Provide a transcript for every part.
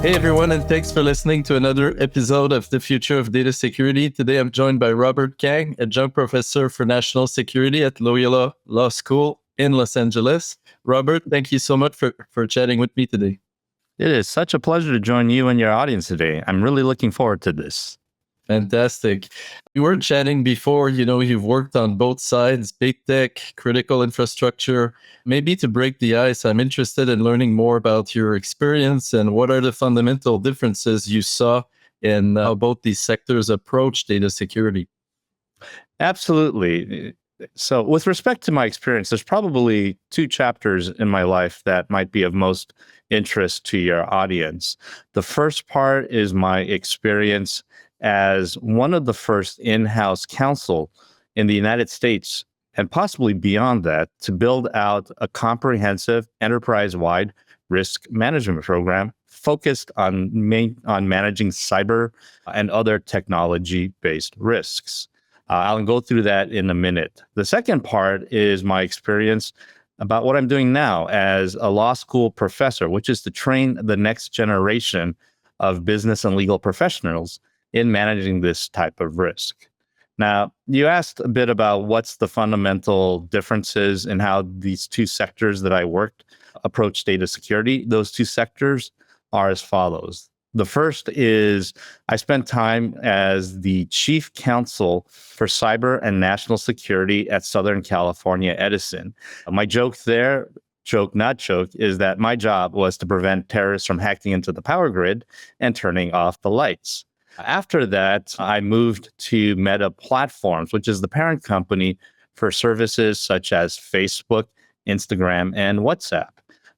Hey everyone, and thanks for listening to another episode of The Future of Data Security. Today I'm joined by Robert Kang, adjunct professor for national security at Loyola Law School in Los Angeles. Robert, thank you so much for chatting with me today. It is such a pleasure to join you and your audience today. I'm really looking forward to this. Fantastic. We were chatting before, you've worked on both sides, big tech, critical infrastructure. Maybe to break the ice, I'm interested in learning more about your experience and what are the fundamental differences you saw in how both these sectors approach data security. Absolutely. So, with respect to my experience, there's probably two chapters in my life that might be of most interest to your audience. The first part is my experience as one of the first in-house counsel in the United States, and possibly beyond that, to build out a comprehensive enterprise-wide risk management program focused on managing cyber and other technology-based risks. I'll go through that in a minute. The second part is my experience about what I'm doing now as a law school professor, which is to train the next generation of business and legal professionals in managing this type of risk. Now, you asked a bit about what's the fundamental differences in how these two sectors that I worked approach data security. Those two sectors are as follows. The first is I spent time as the chief counsel for cyber and national security at Southern California Edison. My joke there, joke not joke, is that my job was to prevent terrorists from hacking into the power grid and turning off the lights. After that, I moved to Meta Platforms, which is the parent company for services such as Facebook, Instagram, and WhatsApp.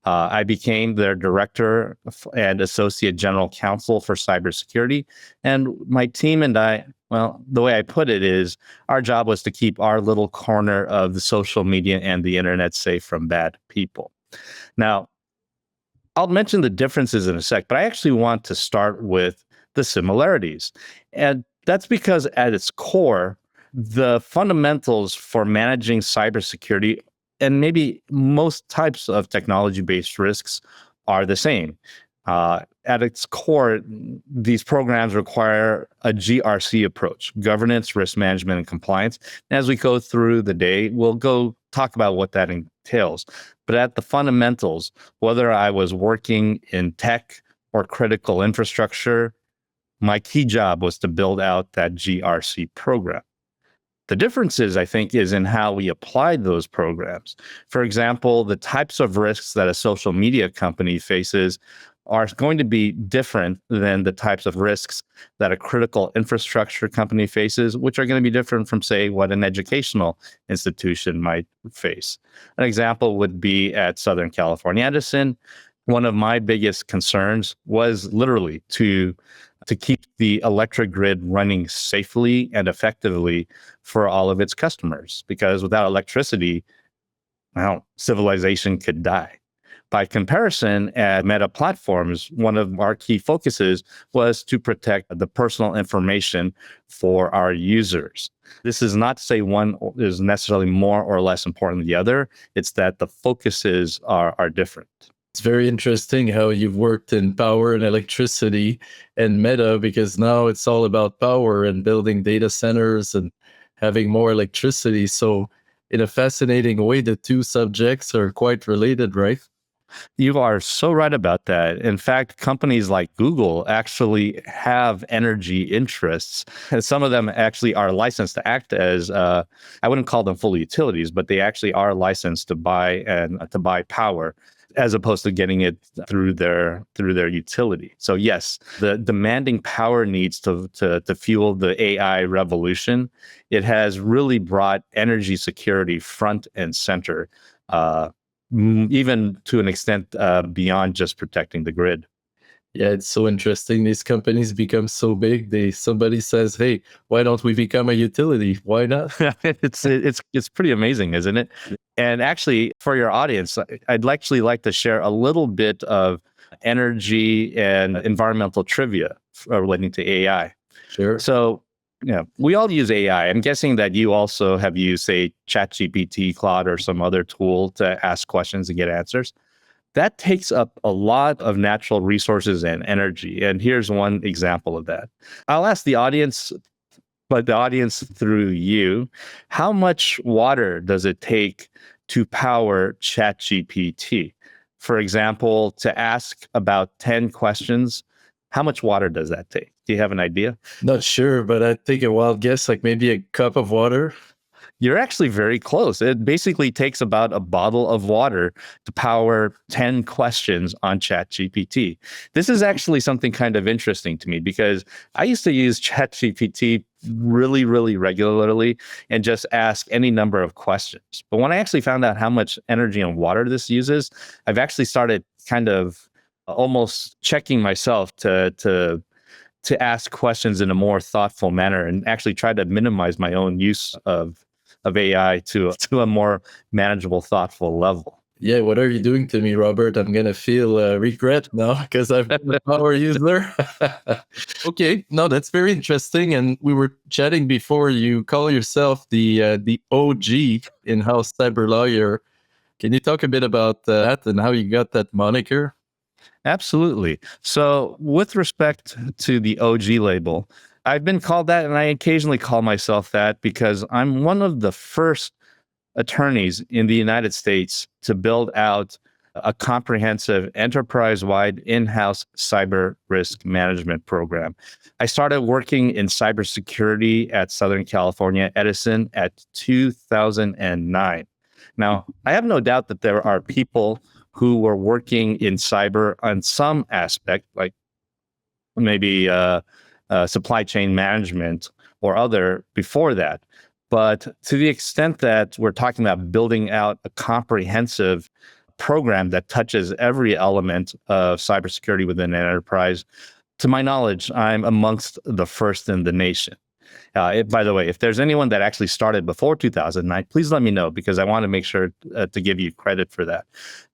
I became their director and associate general counsel for cybersecurity. And my team and I, well, the way I put it is our job was to keep our little corner of the social media and the internet safe from bad people. Now, I'll mention the differences in a sec, but I actually want to start with the similarities. And that's because at its core, the fundamentals for managing cybersecurity and maybe most types of technology-based risks are the same. At its core, these programs require a GRC approach, governance, risk management, and compliance. And as we go through the day, we'll go talk about what that entails. But at the fundamentals, whether I was working in tech or critical infrastructure, my key job was to build out that GRC program. The differences, I think, is in how we applied those programs. For example, the types of risks that a social media company faces are going to be different than the types of risks that a critical infrastructure company faces, which are going to be different from, say, what an educational institution might face. An example would be at Southern California Edison. One of my biggest concerns was literally to keep the electric grid running safely and effectively for all of its customers. Because without electricity, well, civilization could die. By comparison, at Meta Platforms, one of our key focuses was to protect the personal information for our users. This is not to say one is necessarily more or less important than the other. It's that the focuses are different. It's very interesting how you've worked in power and electricity and Meta, because now it's all about power and building data centers and having more electricity. So in a fascinating way, the two subjects are quite related, right? You are so right about that. In fact, companies like Google actually have energy interests. And some of them actually are licensed to act as, I wouldn't call them full utilities, but they actually are licensed to buy power, as opposed to getting it through their utility. So yes, the demanding power needs to fuel the AI revolution. It has really brought energy security front and center, even to an extent beyond just protecting the grid. Yeah, it's so interesting. These companies become so big. Somebody says, "Hey, why don't we become a utility? Why not?" It's pretty amazing, isn't it? And actually, for your audience, I'd actually like to share a little bit of energy and environmental trivia relating to AI. Sure. So, we all use AI. I'm guessing that you also have used, say, ChatGPT, Claude, or some other tool to ask questions and get answers. That takes up a lot of natural resources and energy. And here's one example of that. I'll ask the audience, but the audience through you, how much water does it take to power ChatGPT? For example, to ask about 10 questions, how much water does that take? Do you have an idea? Not sure, but I'd take a wild guess, like maybe a cup of water. You're actually very close. It basically takes about a bottle of water to power 10 questions on ChatGPT. This is actually something kind of interesting to me because I used to use ChatGPT really, really regularly and just ask any number of questions. But when I actually found out how much energy and water this uses, I've actually started kind of almost checking myself to ask questions in a more thoughtful manner and actually try to minimize my own use of AI to a more manageable, thoughtful level. Yeah, what are you doing to me, Robert? I'm gonna feel regret now because I've been a power user. Okay, no, that's very interesting. And we were chatting before. You call yourself the OG in-house cyber lawyer. Can you talk a bit about that and how you got that moniker? Absolutely. So, with respect to the OG label, I've been called that, and I occasionally call myself that because I'm one of the first attorneys in the United States to build out a comprehensive enterprise wide in house cyber risk management program. I started working in cybersecurity at Southern California Edison at 2009. Now, I have no doubt that there are people who were working in cyber on some aspect, like maybe supply chain management or other before that. But to the extent that we're talking about building out a comprehensive program that touches every element of cybersecurity within an enterprise, to my knowledge, I'm amongst the first in the nation. By the way, if there's anyone that actually started before 2009, please let me know because I want to make sure to give you credit for that.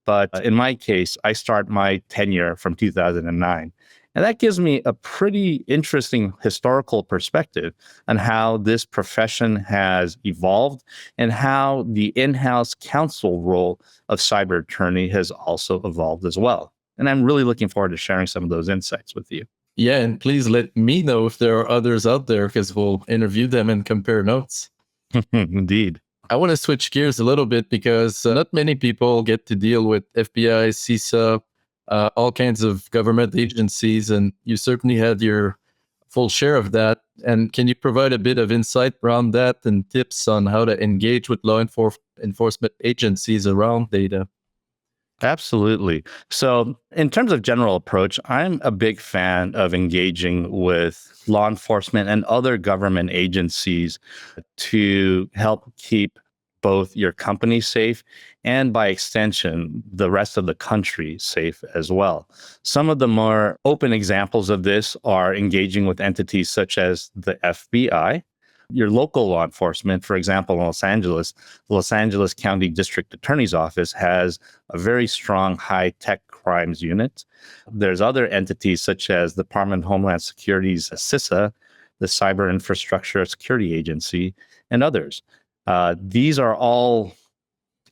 But in my case, I start my tenure from 2009. And that gives me a pretty interesting historical perspective on how this profession has evolved and how the in house counsel role of cyber attorney has also evolved as well. And I'm really looking forward to sharing some of those insights with you. Yeah, and please let me know if there are others out there because we'll interview them and compare notes. Indeed. I want to switch gears a little bit because not many people get to deal with FBI, CISA, all kinds of government agencies, and you certainly had your full share of that. And can you provide a bit of insight around that and tips on how to engage with enforcement agencies around data? Absolutely. So, in terms of general approach, I'm a big fan of engaging with law enforcement and other government agencies to help keep both your company safe and, by extension, the rest of the country safe as well. Some of the more open examples of this are engaging with entities such as the FBI, your local law enforcement. For example, in the Los Angeles County District Attorney's Office has a very strong high tech crimes unit. There's other entities such as the Department of Homeland Security's CISA, the Cyber Infrastructure Security Agency, and others. These are all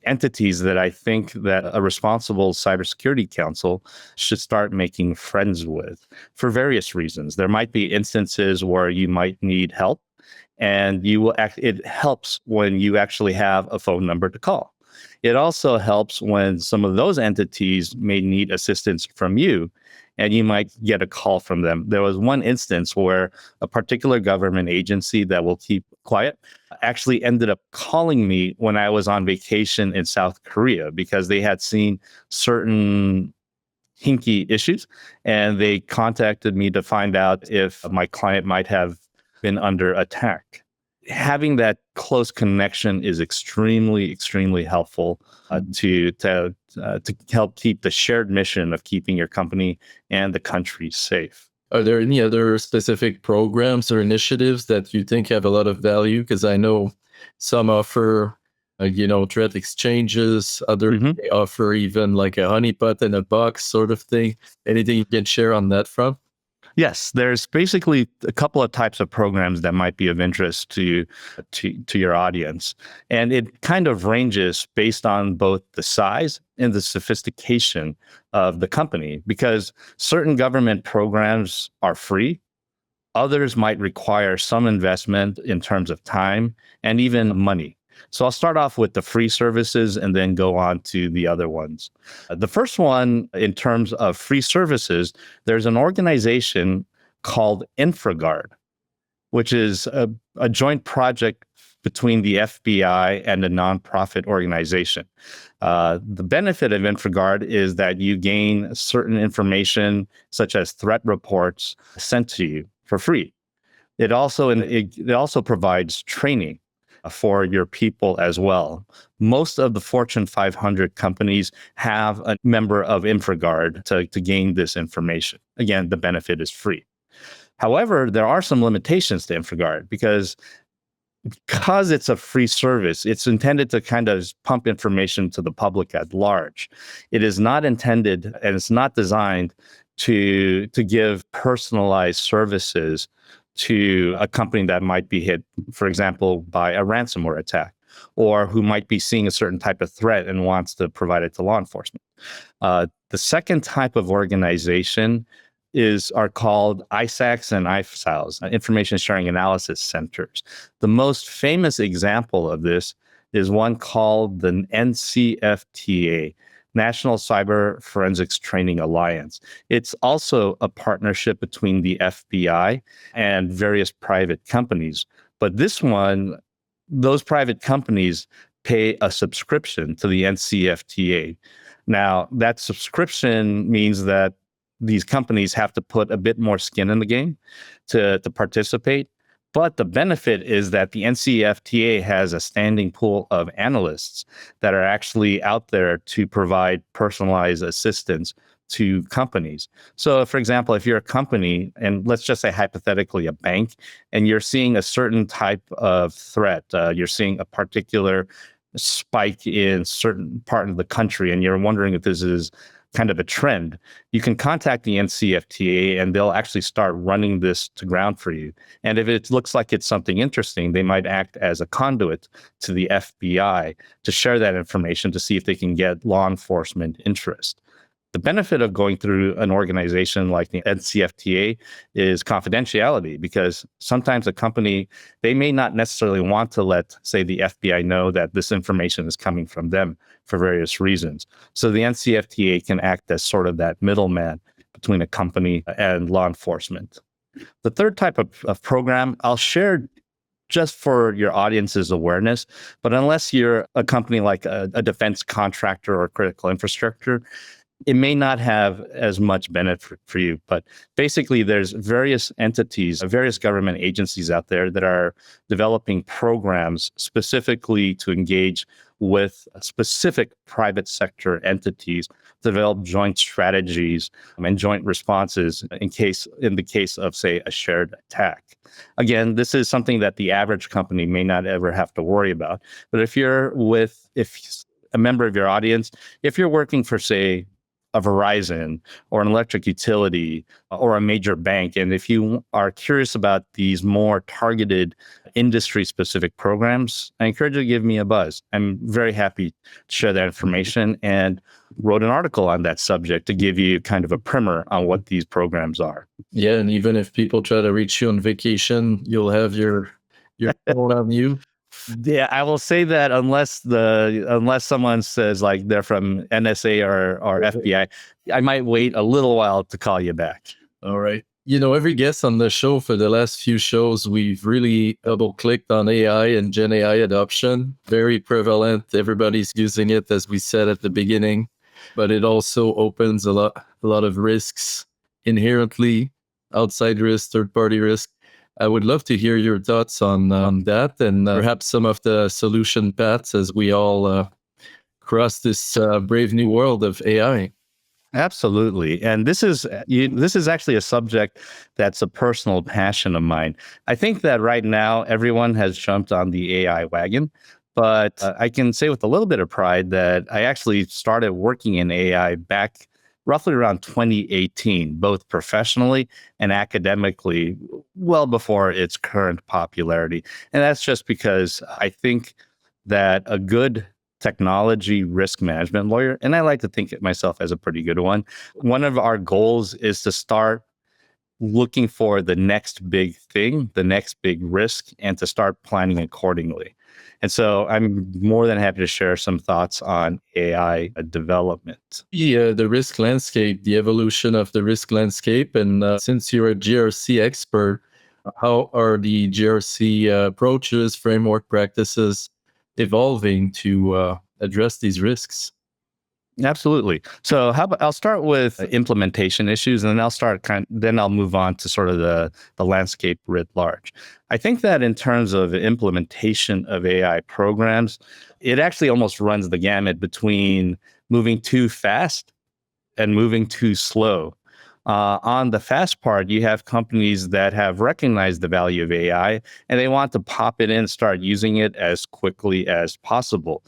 entities that I think that a responsible cybersecurity council should start making friends with for various reasons. There might be instances where you might need help and it helps when you actually have a phone number to call. It also helps when some of those entities may need assistance from you and you might get a call from them. There was one instance where a particular government agency that will keep quiet actually ended up calling me when I was on vacation in South Korea because they had seen certain hinky issues and they contacted me to find out if my client might have been under attack. Having that close connection is extremely helpful to help keep the shared mission of keeping your company and the country safe. Are there any other specific programs or initiatives that you think have a lot of value? Because I know some offer, threat exchanges. Others Mhm. may offer even like a honeypot in a box sort of thing. Anything you can share on that front? Yes, there's basically a couple of types of programs that might be of interest to your audience. And it kind of ranges based on both the size and the sophistication of the company, because certain government programs are free. Others might require some investment in terms of time and even money. So I'll start off with the free services and then go on to the other ones. The first one, in terms of free services, there's an organization called InfraGard, which is a joint project between the FBI and a nonprofit organization. The benefit of InfraGard is that you gain certain information, such as threat reports, sent to you for free. It also provides training for your people as well. Most of the Fortune 500 companies have a member of InfraGard to gain this information. Again, the benefit is free. However, there are some limitations to InfraGard because it's a free service. It's intended to kind of pump information to the public at large. It is not intended and it's not designed to give personalized services to a company that might be hit, for example, by a ransomware attack, or who might be seeing a certain type of threat and wants to provide it to law enforcement. The second type of organization are called ISACs and IFSALs, Information Sharing Analysis Centers. The most famous example of this is one called the NCFTA, National Cyber Forensics Training Alliance. It's also a partnership between the FBI and various private companies. But this one, those private companies pay a subscription to the NCFTA. Now, that subscription means that these companies have to put a bit more skin in the game to participate. But the benefit is that the NCFTA has a standing pool of analysts that are actually out there to provide personalized assistance to companies. So, for example, if you're a company, and let's just say hypothetically a bank, and you're seeing a certain type of threat, you're seeing a particular spike in certain part of the country, and you're wondering if this is kind of a trend, you can contact the NCFTA and they'll actually start running this to ground for you. And if it looks like it's something interesting, they might act as a conduit to the FBI to share that information to see if they can get law enforcement interest. The benefit of going through an organization like the NCFTA is confidentiality, because sometimes a company, they may not necessarily want to let, say, the FBI know that this information is coming from them for various reasons. So the NCFTA can act as sort of that middleman between a company and law enforcement. The third type of program I'll share just for your audience's awareness, but unless you're a company like a defense contractor or critical infrastructure, it may not have as much benefit for you. But basically, there's various entities, various government agencies out there that are developing programs specifically to engage with specific private sector entities to develop joint strategies and joint responses in the case of, say, a shared attack. Again, this is something that the average company may not ever have to worry about. But if a member of your audience, if you're working for, say, a Verizon or an electric utility or a major bank, and if you are curious about these more targeted industry-specific programs, I encourage you to give me a buzz. I'm very happy to share that information, and wrote an article on that subject to give you kind of a primer on what these programs are. Yeah, and even if people try to reach you on vacation, you'll have your phone on you. Yeah, I will say that unless someone says like they're from NSA or FBI, I might wait a little while to call you back. All right. You know, every guest on the show for the last few shows, we've really double-clicked on AI and Gen AI adoption. Very prevalent. Everybody's using it, as we said at the beginning. But it also opens a lot of risks inherently, outside risk, third-party risk. I would love to hear your thoughts on that, and perhaps some of the solution paths as we all cross this brave new world of AI. Absolutely. And this is actually a subject that's a personal passion of mine. I think that right now everyone has jumped on the AI wagon, but I can say with a little bit of pride that I actually started working in AI back roughly around 2018, both professionally and academically, well before its current popularity. And that's just because I think that a good technology risk management lawyer, and I like to think of myself as a pretty good one of our goals is to start looking for the next big thing, the next big risk, and to start planning accordingly. And so I'm more than happy to share some thoughts on AI development. The risk landscape, the evolution of the risk landscape. And since you're a GRC expert, how are the GRC approaches, framework practices evolving to address these risks? Absolutely. So how about I'll start with implementation issues, and then then I'll move on to sort of the landscape writ large. I think that in terms of implementation of AI programs, it actually almost runs the gamut between moving too fast and moving too slow. On the fast part, you have companies that have recognized the value of AI and they want to pop it in, start using it as quickly as possible.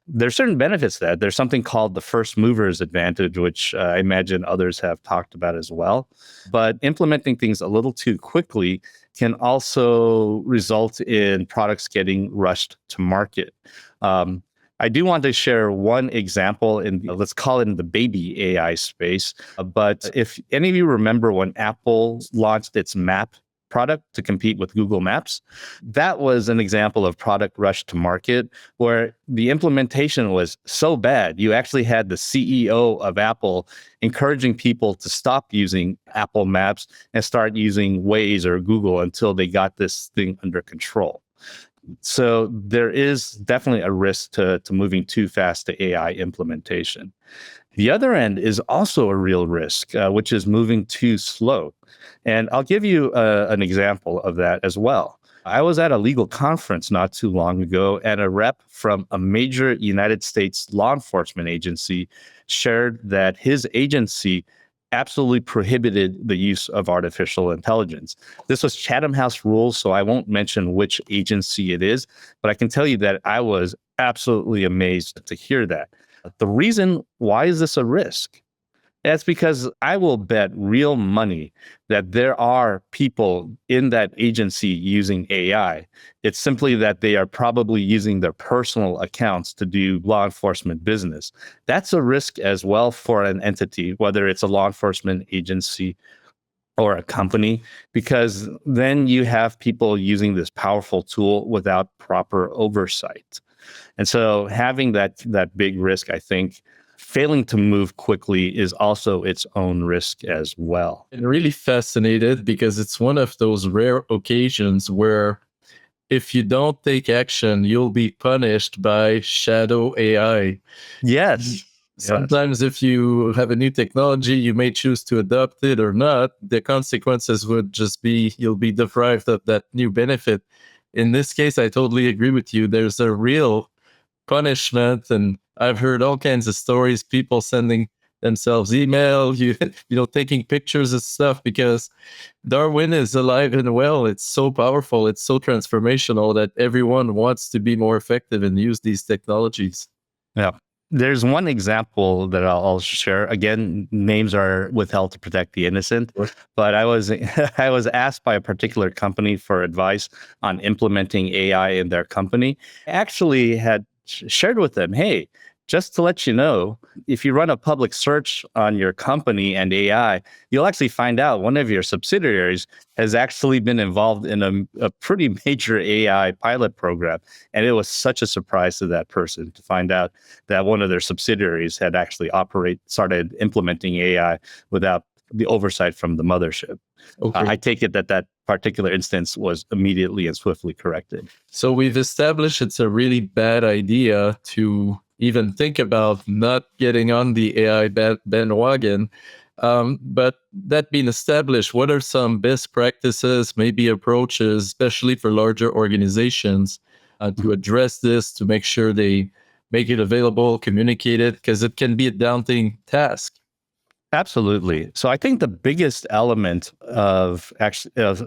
There's certain benefits to that. There's something called the first movers advantage, which I imagine others have talked about as well. But implementing things a little too quickly can also result in products getting rushed to market. Um, I do want to share one example in, let's call it in the baby AI space. But if any of you remember when Apple launched its map product to compete with Google Maps, that was an example of product rush to market where the implementation was so bad. You actually had the CEO of Apple encouraging people to stop using Apple Maps and start using Waze or Google until they got this thing under control. So there is definitely a risk to moving too fast to AI implementation. The other end is also a real risk, which is moving too slow. And I'll give you an example of that as well. I was at a legal conference not too long ago, and a rep from a major United States law enforcement agency shared that his agency absolutely prohibited the use of artificial intelligence. This was Chatham House rules, so I won't mention which agency it is, but I can tell you that I was absolutely amazed to hear that. The reason why is this a risk? That's because I will bet real money that there are people in that agency using AI. It's simply that they are probably using their personal accounts to do law enforcement business. That's a risk as well for an entity, whether it's a law enforcement agency or a company, because then you have people using this powerful tool without proper oversight. And so having that big risk, I think, failing to move quickly is also its own risk as well. I'm really fascinated because it's one of those rare occasions where if you don't take action, you'll be punished by shadow AI. Yes. Sometimes, if you have a new technology, you may choose to adopt it or not. The consequences would just be you'll be deprived of that new benefit. In this case, I totally agree with you. There's a real punishment, and I've heard all kinds of stories. People sending themselves email, taking pictures and stuff because Darwin is alive and well. It's so powerful. It's so transformational that everyone wants to be more effective and use these technologies. Yeah. There's one example that I'll share. Again, names are withheld to protect the innocent, but I was I was asked by a particular company for advice on implementing AI in their company. I actually had shared with them, hey, just to let you know, if you run a public search on your company and AI, you'll actually find out one of your subsidiaries has actually been involved in a pretty major AI pilot program. And it was such a surprise to that person to find out that one of their subsidiaries had actually started implementing AI without the oversight from the mothership. Okay. I take it that particular instance was immediately and swiftly corrected. So we've established it's a really bad idea to even think about not getting on the AI bandwagon. But that being established, what are some best practices, maybe approaches, especially for larger organizations, to address this, to make sure they make it available, communicate it, because it can be a daunting task. Absolutely. So I think the biggest element of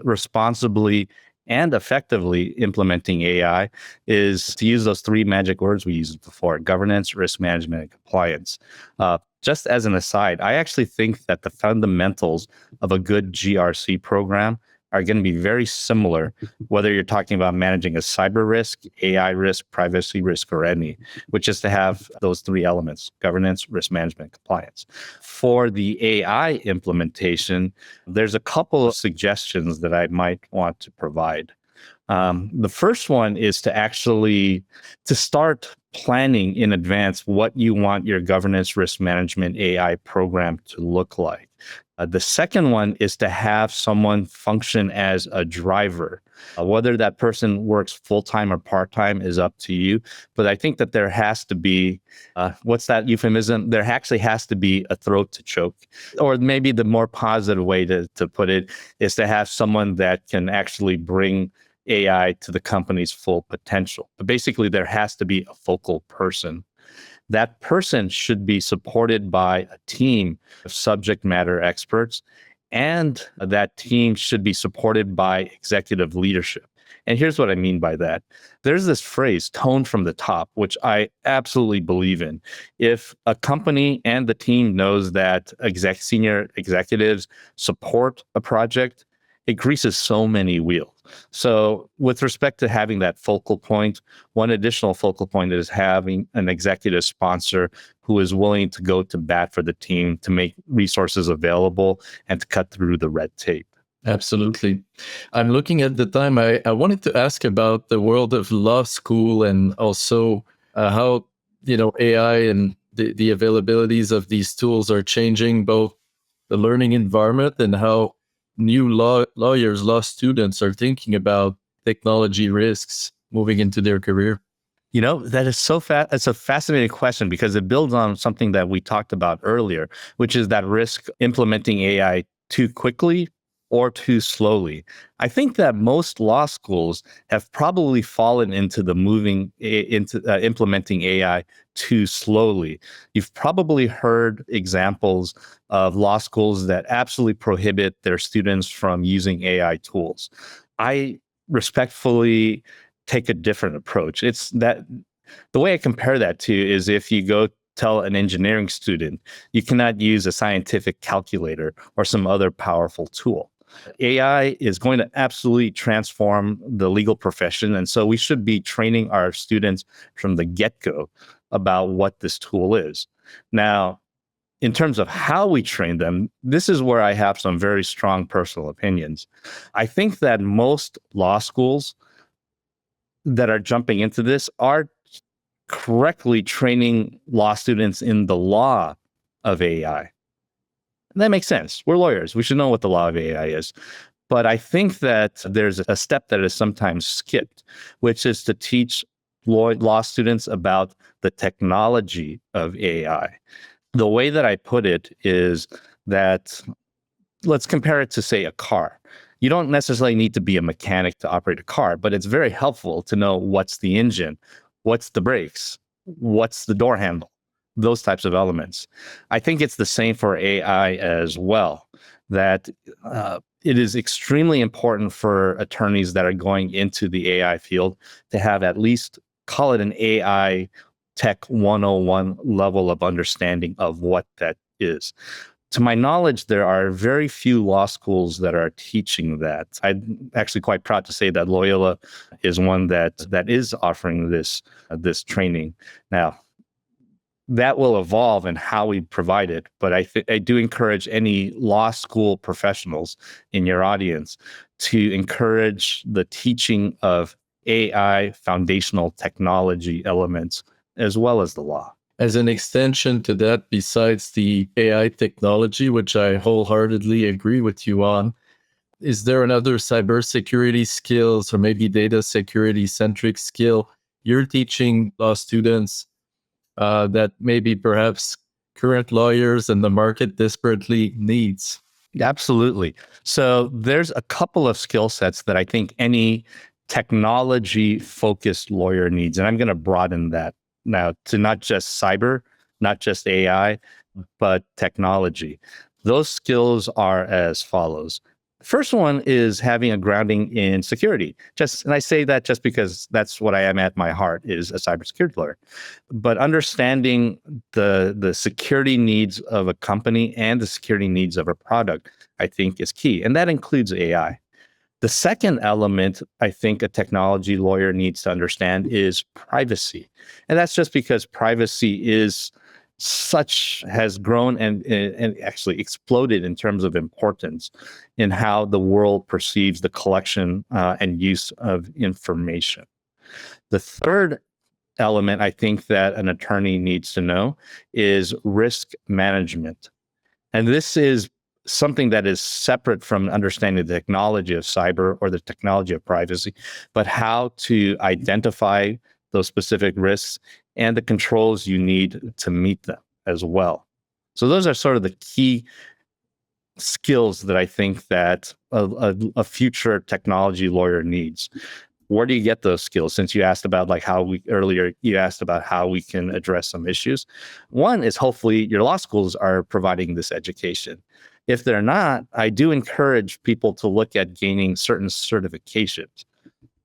responsibly and effectively implementing AI is to use those three magic words we used before: governance, risk management, and compliance. Just as an aside, I actually think that the fundamentals of a good GRC program are going to be very similar, whether you're talking about managing a cyber risk, AI risk, privacy risk, or any, which is to have those three elements: governance, risk management, compliance. For the AI implementation, there's a couple of suggestions that I might want to provide. The first one is to start planning in advance what you want your governance risk management AI program to look like. The second one is to have someone function as a driver. Whether that person works full time or part time is up to you. But I think that there has to be, what's that euphemism? There actually has to be a throat to choke. Or maybe the more positive way to put it is to have someone that can actually bring AI to the company's full potential. But basically, there has to be a focal person. That person should be supported by a team of subject matter experts, and that team should be supported by executive leadership. And here's what I mean by that. There's this phrase, tone from the top, which I absolutely believe in. If a company and the team knows that senior executives support a project, it greases so many wheels. So with respect to having that focal point, one additional focal point is having an executive sponsor who is willing to go to bat for the team to make resources available and to cut through the red tape. Absolutely. I'm looking at the time. I wanted to ask about the world of law school and also how, AI and the availabilities of these tools are changing both the learning environment and how new lawyers, law students are thinking about technology risks moving into their career. That is it's a fascinating question because it builds on something that we talked about earlier, which is that risk implementing AI too quickly or too slowly. I think that most law schools have probably fallen into implementing AI too slowly. You've probably heard examples of law schools that absolutely prohibit their students from using AI tools. I respectfully take a different approach. It's that the way I compare that to is if you go tell an engineering student you cannot use a scientific calculator or some other powerful tool. AI is going to absolutely transform the legal profession. And so we should be training our students from the get-go about what this tool is. Now, in terms of how we train them, this is where I have some very strong personal opinions. I think that most law schools that are jumping into this are correctly training law students in the law of AI. And that makes sense. We're lawyers. We should know what the law of AI is. But I think that there's a step that is sometimes skipped, which is to teach law students about the technology of AI. The way that I put it is that let's compare it to, say, a car. You don't necessarily need to be a mechanic to operate a car, but it's very helpful to know what's the engine, what's the brakes, what's the door handle, those types of elements. I think it's the same for AI as well, that it is extremely important for attorneys that are going into the AI field to have at least, call it an AI Tech 101 level of understanding of what that is. To my knowledge, there are very few law schools that are teaching that. I'm actually quite proud to say that Loyola is one that is offering this training. Now, that will evolve in how we provide it, but I do encourage any law school professionals in your audience to encourage the teaching of AI foundational technology elements as well as the law. As an extension to that, besides the AI technology, which I wholeheartedly agree with you on, is there another cybersecurity skills or maybe data security centric skill you're teaching law students that maybe perhaps current lawyers and the market desperately needs? Absolutely. So there's a couple of skill sets that I think any technology focused lawyer needs. And I'm going to broaden that now to not just cyber, not just AI, but technology. Those skills are as follows: First one is having a grounding in security. And I say that just because that's what I am at my heart, is a cybersecurity lawyer. But understanding the security needs of a company and the security needs of a product, I think, is key. And that includes AI. The second element I think a technology lawyer needs to understand is privacy. And that's just because privacy has grown and actually exploded in terms of importance in how the world perceives the collection and use of information. The third element I think that an attorney needs to know is risk management. And this is something that is separate from understanding the technology of cyber or the technology of privacy, but how to identify those specific risks and the controls you need to meet them as well. So those are sort of the key skills that I think that a future technology lawyer needs. Where do you get those skills? Since you asked about you asked about how we can address some issues. One is hopefully your law schools are providing this education. If they're not, I do encourage people to look at gaining certain certifications.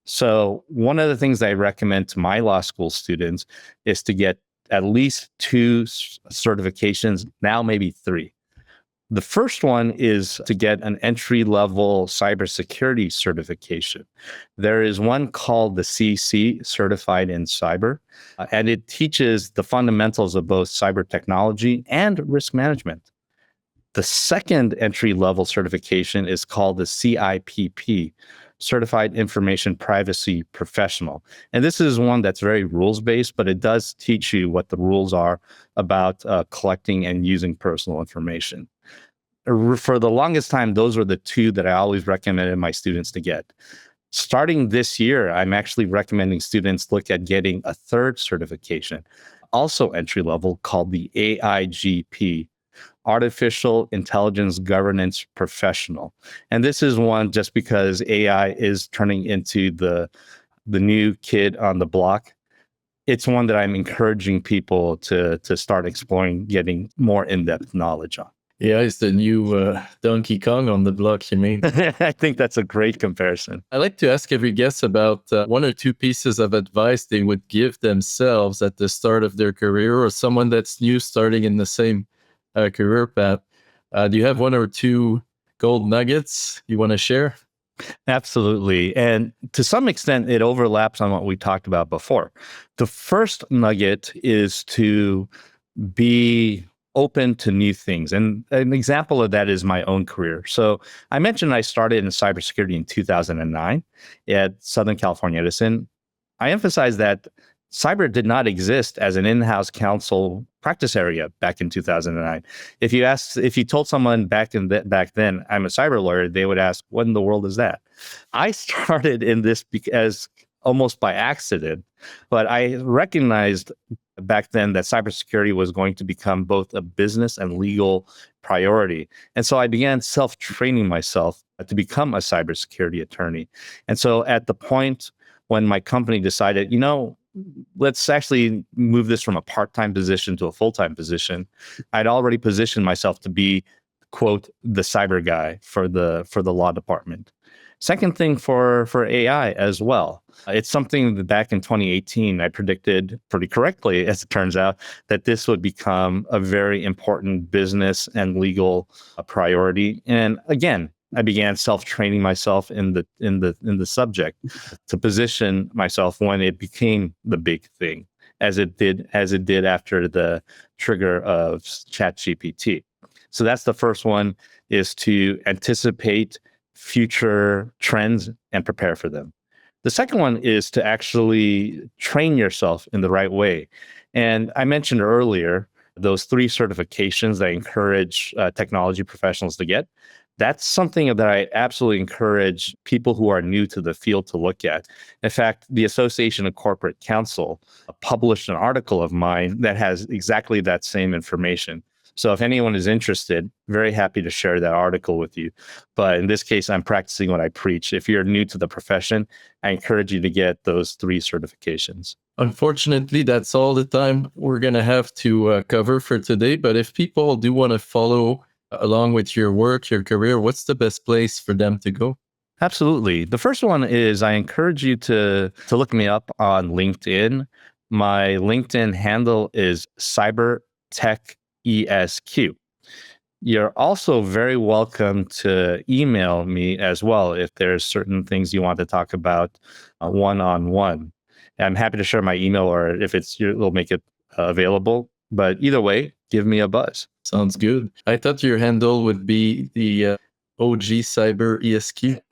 So one of the things I recommend to my law school students is to get at least 2 certifications, now maybe 3. The first one is to get an entry-level cybersecurity certification. There is one called the CC, Certified in Cyber, and it teaches the fundamentals of both cyber technology and risk management. The second entry-level certification is called the CIPP, Certified Information Privacy Professional. And this is one that's very rules-based, but it does teach you what the rules are about collecting and using personal information. For the longest time, those were the 2 that I always recommended my students to get. Starting this year, I'm actually recommending students look at getting a third certification, also entry level, called the AIGP, Artificial Intelligence Governance Professional. And this is one just because AI is turning into the new kid on the block. It's one that I'm encouraging people to start exploring, getting more in-depth knowledge on. Yeah, it's the new Donkey Kong on the block, you mean? I think that's a great comparison. I like to ask every guest about 1 or 2 pieces of advice they would give themselves at the start of their career, or someone that's new starting in the same career path. Do you have 1 or 2 gold nuggets you want to share? Absolutely. And to some extent, it overlaps on what we talked about before. The first nugget is to be open to new things. And an example of that is my own career. So I mentioned I started in cybersecurity in 2009 at Southern California Edison. I emphasize that cyber did not exist as an in-house counsel practice area back in 2009. If you told someone back then, I'm a cyber lawyer, they would ask, what in the world is that? I started in this because almost by accident, but I recognized back then that cybersecurity was going to become both a business and legal priority. And so I began self-training myself to become a cybersecurity attorney. And so at the point when my company decided, let's actually move this from a part-time position to a full-time position, I'd already positioned myself to be, quote, the cyber guy for the law department. Second thing for AI as well. It's something that back in 2018, I predicted pretty correctly, as it turns out, that this would become a very important business and legal priority. And again, I began self-training myself in the subject to position myself when it became the big thing, as it did after the trigger of ChatGPT. So that's the first one, is to anticipate future trends and prepare for them. The second one is to actually train yourself in the right way. And I mentioned earlier those 3 certifications that I encourage technology professionals to get. That's something that I absolutely encourage people who are new to the field to look at. In fact, the Association of Corporate Counsel published an article of mine that has exactly that same information. So if anyone is interested, very happy to share that article with you. But in this case, I'm practicing what I preach. If you're new to the profession, I encourage you to get those 3 certifications. Unfortunately, that's all the time we're going to have to cover for today. But if people do want to follow along with your work, your career, what's the best place for them to go? Absolutely. The first one is I encourage you to look me up on LinkedIn. My LinkedIn handle is CyberTechESQ. You're also very welcome to email me as well if there's certain things you want to talk about one-on-one. I'm happy to share my email, or if we'll make it available. But either way, give me a buzz. Sounds good. I thought your handle would be the OG Cyber ESQ.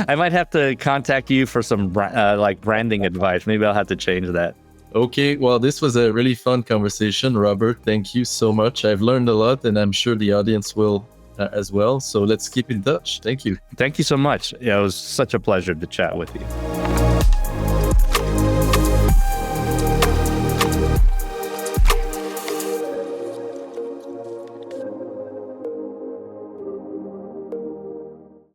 I might have to contact you for some like branding advice. Maybe I'll have to change that. Okay, well, this was a really fun conversation, Robert. Thank you so much. I've learned a lot, and I'm sure the audience will as well. So let's keep in touch. Thank you. Thank you so much. Yeah, it was such a pleasure to chat with you.